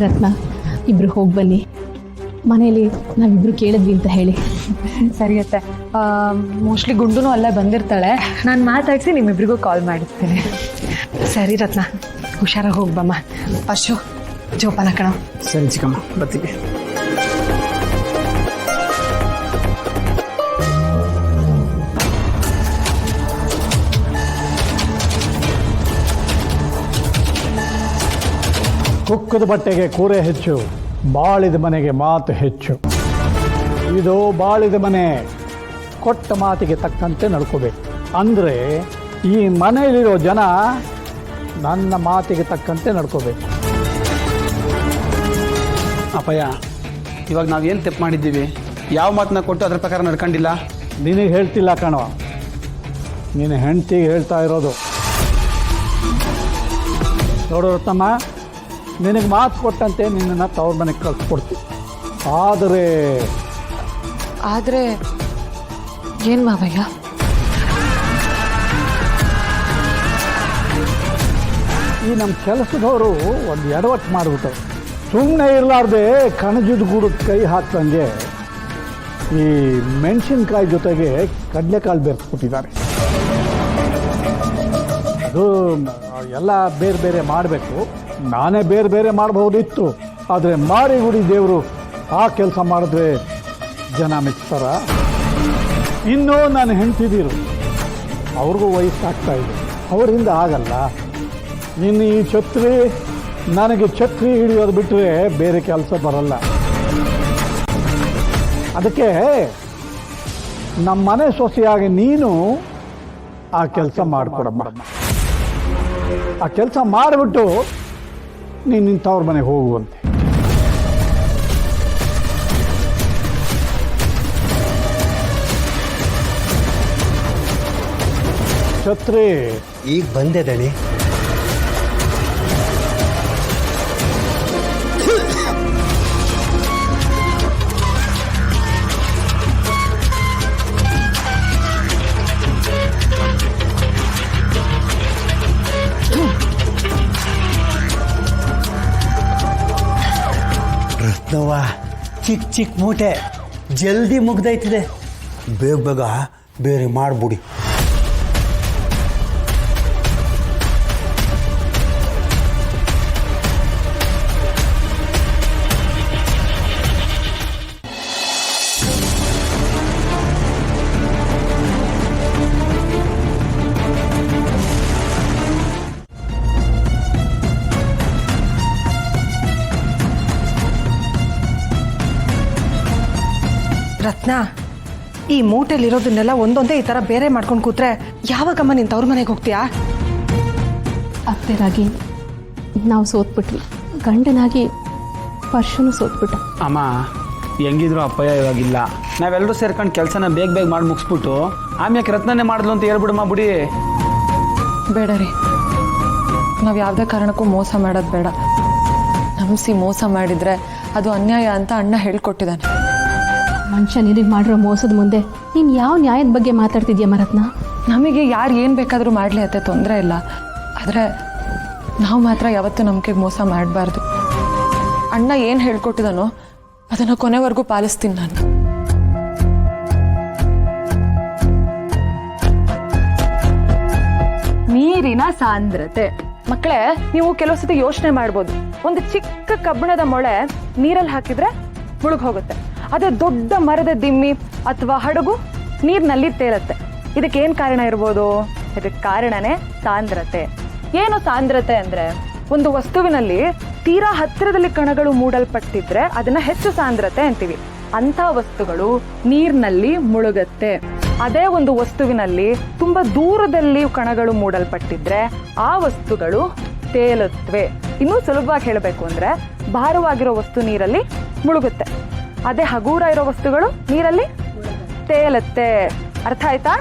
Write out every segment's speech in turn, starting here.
ರತ್ನ, ಇಬ್ರು ಹೋಗಿ ಬನ್ನಿ. ಮನೇಲಿ ನಾವಿಬ್ರು ಕೇಳಿದ್ವಿ ಅಂತ ಹೇಳಿ. ಸರಿಯತ್ತೆ. ಮೋಸ್ಟ್ಲಿ ಗುಂಡುನು ಅಲ್ಲೇ ಬಂದಿರ್ತಾಳೆ. ನಾನು ಮಾತಾಡಿಸಿ ನಿಮ್ಮಿಬ್ರಿಗೂ ಕಾಲ್ ಮಾಡಿರ್ತೀನಿ. ಸರಿ ರತ್ನ, ಹುಷಾರಾಗಿ ಹೋಗ್ಬಮ್ಮ. ಪಶು ಜೋಪಾನ ಕಣ. ಸರಿ ಚಿಕ್ಕಮ್ಮ, ಬರ್ತೀವಿ. ಕುಕ್ಕದ ಬಟ್ಟೆಗೆ ಕೂರೆ ಹೆಚ್ಚು, ಬಾಳಿದ ಮನೆಗೆ ಮಾತು ಹೆಚ್ಚು. ಇದು ಬಾಳಿದ ಮನೆ, ಕೊಟ್ಟ ಮಾತಿಗೆ ತಕ್ಕಂತೆ ನಡ್ಕೋಬೇಕು. ಅಂದರೆ ಈ ಮನೆಯಲ್ಲಿರೋ ಜನ ನನ್ನ ಮಾತಿಗೆ ತಕ್ಕಂತೆ ನಡ್ಕೋಬೇಕು. ಅಪ್ಪಯ್ಯ, ಇವಾಗ ನಾವೇನು ತಪ್ಪು ಮಾಡಿದ್ದೀವಿ? ಯಾವ ಮಾತನ್ನ ಕೊಟ್ಟು ಅದ್ರ ಪ್ರಕಾರ ನಡ್ಕೊಂಡಿಲ್ಲ. ನಿನಗೆ ಹೇಳ್ತಿಲ್ಲ ಕಣೋ, ನೀನು ಹೆಂಡ್ತಿಗೆ ಹೇಳ್ತಾ ಇರೋದು. ನೋಡು ರತ್ನಮ್ಮ, ನಿನಗೆ ಮಾತು ಕೊಟ್ಟಂತೆ ನಿನ್ನನ್ನು ತವ್ರ ಮನೆಗೆ ಕಳಿಸ್ಕೊಡ್ತೀವಿ. ಆದರೆ ಏನು ಮಾವಯ್ಯ? ಈ ನಮ್ಮ ಕೆಲಸದವರು ಒಂದು ಎಡವಟ್ಟು ಮಾಡಿಬಿಟ್ಟು ಸುಮ್ಮನೆ ಇರಲಾರ್ದೆ ಕಣಜದ ಗೂಡಕ್ಕೆ ಕೈ ಹಾಕ್ದಂಗೆ ಈ ಮೆಣಸಿನ್ಕಾಯಿ ಜೊತೆಗೆ ಕಡಲೆಕಾಳು ಬೆರೆಸ್ಬಿಟ್ಟಿದ್ದಾರೆ. ಅದು ಎಲ್ಲ ಬೇರೆ ಬೇರೆ ಮಾಡಬೇಕು. ನಾನೇ ಬೇರೆ ಬೇರೆ ಮಾಡಬಹುದಿತ್ತು, ಆದರೆ ಮಾರಿಗುಡಿ ದೇವರು ಆ ಕೆಲಸ ಮಾಡಿದ್ರೆ ಜನ ಮೆಚ್ತಾರ? ಇನ್ನೂ ನಾನು ಹೆಂಡ್ತಿದ್ದೀರು, ಅವ್ರಿಗೂ ವಯಸ್ಸಾಗ್ತಾ ಇದೆ, ಅವರಿಂದ ಆಗಲ್ಲ. ಇನ್ನು ಈ ಛತ್ರಿ, ನನಗೆ ಛತ್ರಿ ಹಿಡಿಯೋದು ಬಿಟ್ಟರೆ ಬೇರೆ ಕೆಲಸ ಬರಲ್ಲ. ಅದಕ್ಕೆ ನಮ್ಮ ಮನೆ ಸೊಸೆಯಾಗಿ ನೀನು ಆ ಕೆಲಸ ಮಾಡಿಕೊಡಮ್ಮ. ಆ ಕೆಲಸ ಮಾಡಿಬಿಟ್ಟು ನೀನು ನಿಂತವ್ರ ಮನೆಗೆ ಹೋಗುವಂತೆ. ಛತ್ರಿ ಈಗ ಬಂದೆ ದಣಿ. ರತ್ನವ್ವ, ಚಿಕ್ಕ ಚಿಕ್ಕ ಮೂಟೆ ಜಲ್ದಿ ಮುಗ್ದೈತಿದೆ. ಬೇಗ ಬೇಗ ಬೇರೆ ಮಾಡ್ಬಿಡಿ. ರತ್ನ, ಈ ಮೂಟೆಲಿರೋದನ್ನೆಲ್ಲ ಒಂದೊಂದೇ ಈ ಥರ ಬೇರೆ ಮಾಡ್ಕೊಂಡು ಕೂತ್ರೆ ಯಾವಾಗಮ್ಮ ನೀನು ತವ್ರ ಮನೆಗೆ ಹೋಗ್ತೀಯಾ? ಅತ್ತೆರಾಗಿ ನಾವು ಸೋತ್ಬಿಟ್ವಿ, ಗಂಡನಾಗಿ ಪರ್ಶುನು ಸೋತ್ಬಿಟ್ಟ. ಅಮ್ಮ, ಹೆಂಗಿದ್ರು ಅಪ್ಪಯ್ಯ ಇವಾಗಿಲ್ಲ. ನಾವೆಲ್ಲರೂ ಸೇರ್ಕೊಂಡು ಕೆಲಸನ ಬೇಗ ಬೇಗ ಮಾಡಿ ಮುಗಿಸ್ಬಿಟ್ಟು ಆಮ್ಯಾಕೆ ರತ್ನನೇ ಮಾಡಿದ್ಲು ಅಂತ ಹೇಳ್ಬಿಡಮ್ಮ ಬಿಡಿ. ಬೇಡ ರೀ, ನಾವು ಯಾವುದೇ ಕಾರಣಕ್ಕೂ ಮೋಸ ಮಾಡೋದು ಬೇಡ. ನಂಬಿಸಿ ಮೋಸ ಮಾಡಿದರೆ ಅದು ಅನ್ಯಾಯ ಅಂತ ಅಣ್ಣ ಹೇಳ್ಕೊಟ್ಟಿದ್ದಾನೆ. ಮನುಷ್ಯ ನಿನಗೆ ಮಾಡಿರೋ ಮೋಸದ ಮುಂದೆ ನೀನು ಯಾವ ನ್ಯಾಯದ ಬಗ್ಗೆ ಮಾತಾಡ್ತಿದ್ಯಮ್ಮ ರತ್ನ? ನಮಗೆ ಯಾರು ಏನು ಬೇಕಾದರೂ ಮಾಡಲಿ ಅತ್ತೆ, ತೊಂದರೆ ಇಲ್ಲ. ಆದರೆ ನಾವು ಮಾತ್ರ ಯಾವತ್ತೂ ನಂಬಿಕೆಗೆ ಮೋಸ ಮಾಡಬಾರ್ದು. ಅಣ್ಣ ಏನು ಹೇಳ್ಕೊಟ್ಟಿದ್ದಾನೋ ಅದನ್ನು ಕೊನೆವರೆಗೂ ಪಾಲಿಸ್ತೀನಿ ನಾನು. ನೀರಿನ ಸಾಂದ್ರತೆ. ಮಕ್ಕಳೇ, ನೀವು ಕೆಲವು ಸತಿ ಯೋಚನೆ ಮಾಡ್ಬೋದು, ಒಂದು ಚಿಕ್ಕ ಕಬ್ಬಿಣದ ಮೊಳೆ ನೀರಲ್ಲಿ ಹಾಕಿದ್ರೆ ಮುಳುಗ್ ಹೋಗುತ್ತೆ. ಅದೇ ದೊಡ್ಡ ಮರದ ದಿಮ್ಮಿ ಅಥವಾ ಹಡಗು ನೀರಿನಲ್ಲಿ ತೇಲುತ್ತೆ. ಇದಕ್ಕೇನು ಕಾರಣ ಇರ್ಬೋದು? ಇದಕ್ಕೆ ಕಾರಣನೇ ಸಾಂದ್ರತೆ. ಏನು ಸಾಂದ್ರತೆ ಅಂದ್ರೆ, ಒಂದು ವಸ್ತುವಿನಲ್ಲಿ ತೀರಾ ಹತ್ತಿರದಲ್ಲಿ ಕಣಗಳು ಮೂಡಲ್ಪಟ್ಟಿದ್ರೆ ಅದನ್ನ ಹೆಚ್ಚು ಸಾಂದ್ರತೆ ಅಂತೀವಿ. ಅಂಥ ವಸ್ತುಗಳು ನೀರಿನಲ್ಲಿ ಮುಳುಗತ್ತೆ. ಅದೇ ಒಂದು ವಸ್ತುವಿನಲ್ಲಿ ತುಂಬಾ ದೂರದಲ್ಲಿ ಕಣಗಳು ಮೂಡಲ್ಪಟ್ಟಿದ್ರೆ ಆ ವಸ್ತುಗಳು ತೇಲುತ್ತವೆ. ಇನ್ನೂ ಸುಲಭವಾಗಿ ಹೇಳಬೇಕು ಅಂದ್ರೆ, ಭಾರವಾಗಿರೋ ವಸ್ತು ನೀರಲ್ಲಿ ಮುಳುಗುತ್ತೆ, ಅದೇ ಹಗೂರ ಇರೋ ವಸ್ತುಗಳು ನೀರಲ್ಲಿ ತೇಲುತ್ತೆ. ಅರ್ಥ ಆಯ್ತಾ?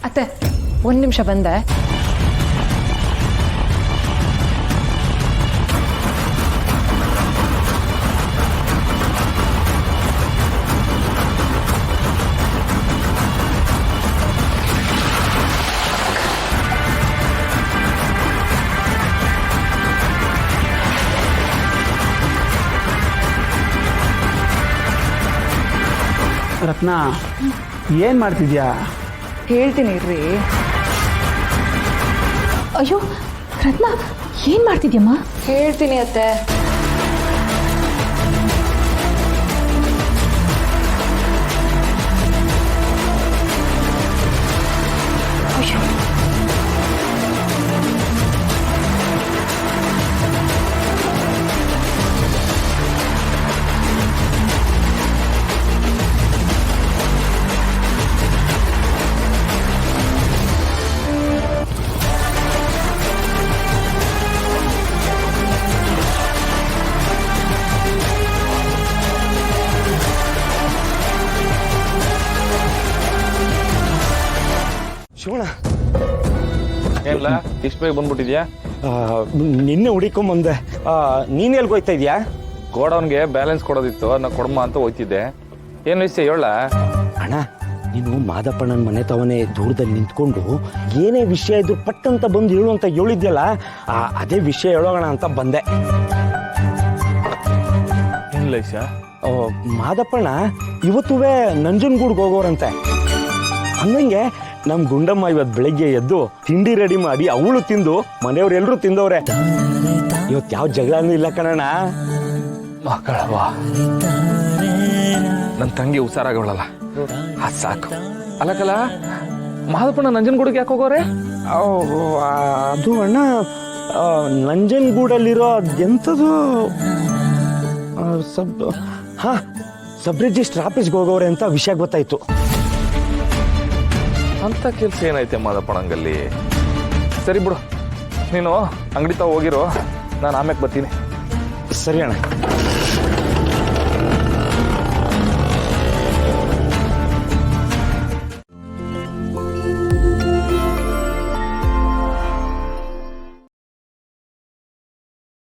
ಅತ್ತೆ, 1 ನಿಮಿಷ ಬಂದೆ. ರತ್ನ ಏನು ಮಾಡ್ತಿದ್ಯಾ? ಹೇಳ್ತೀನಿ ರೀ. ಅಯ್ಯೋ ರತ್ನ ಏನು ಮಾಡ್ತಿದ್ಯಮ್ಮ? ಹೇಳ್ತೀನಿ ಅತ್ತೆ. ಶಿವಣ್ಣ, ಏನಿಲ್ಲ ಇಷ್ಟು ಬೇಗ ಬಂದ್ಬಿಟ್ಟಿದ್ಯಾ? ನಿನ್ನೆ ಹುಡಿಕೊಂಬಂದೆ. ನೀನು ಎಲ್ಗೆ ಹೋಯ್ತಾ ಇದೆಯಾ? ಗೋಡೌನ್ಗೆ ಬ್ಯಾಲೆನ್ಸ್ ಕೊಡೋದಿತ್ತು, ಅದನ್ನ ಕೊಡಮ್ಮ ಅಂತ ಹೋಯ್ತಿದ್ದೆ. ಏನು ವಿಷಯ ಹೇಳ? ಅಣ್ಣ, ನೀನು ಮಾದಪ್ಪಣ್ಣನ ಮನೆ ತವನೇ ದೂರದಲ್ಲಿ ನಿಂತ್ಕೊಂಡು ಏನೇ ವಿಷಯ ಇದ್ರು ಪಟ್ ಅಂತ ಬಂದು ಹೇಳು ಅಂತ ಹೇಳಿದ್ಯಲ್ಲ, ಅದೇ ವಿಷಯ ಹೇಳೋಣ ಅಂತ ಬಂದೆ. ಏನಿಲ್ಲ ವಿಷಯ? ಮಾದಪ್ಪಣ್ಣ ಇವತ್ತುವೇ ನಂಜನಗೂಡ್ಗೆ ಹೋಗೋರಂತೆ. ಅಂದಂಗೆ ನಮ್ಮ ಗುಂಡಮ್ಮ ಇವತ್ತು ಬೆಳಗ್ಗೆ ಎದ್ದು ತಿಂಡಿ ರೆಡಿ ಮಾಡಿ ಅವಳು ತಿಂದು ಮನೆಯವ್ರೆಲ್ಲರೂ ತಿಂದವ್ರೆ. ಇವತ್ತು ಯಾವ ಜಗಳನೂ ಇಲ್ಲ ಕಣಣ್ಣ. ಮಕ್ಕಳವ್ವ, ನನ್ನ ತಂಗಿ ಹುಷಾರಾಗವಳಲ್ಲ, ಅದು ಸಾಕು. ಅಲ್ಲಕಲ್ಲ, ಮಾದಪ್ಪಣ್ಣ ನಂಜನಗೂಡಿಗೆ ಯಾಕೆ ಹೋಗೋರೆ? ಅದು ಅಣ್ಣ, ನಂಜನಗೂಡಲ್ಲಿರೋ ಎಂಥದ್ದು ಸಬ್ ರಿಜಿಸ್ಟರ್ ಆಫೀಸ್ಗೆ ಹೋಗೋರೆ ಅಂತ ವಿಷಯ ಗೊತ್ತಾಯ್ತು. ಅಂತ ಕೆಲಸ ಏನೈತೆ ಮಾದಪ್ಪಣ್ಣಂಗಲ್ಲಿ? ಸರಿ ಬಿಡು, ನೀನು ಅಂಗಡಿ ತಾವ ಹೋಗಿರೋ, ನಾನು ಆಮ್ಯಾಕೆ ಬರ್ತೀನಿ. ಸರಿ ಅಣ್ಣ.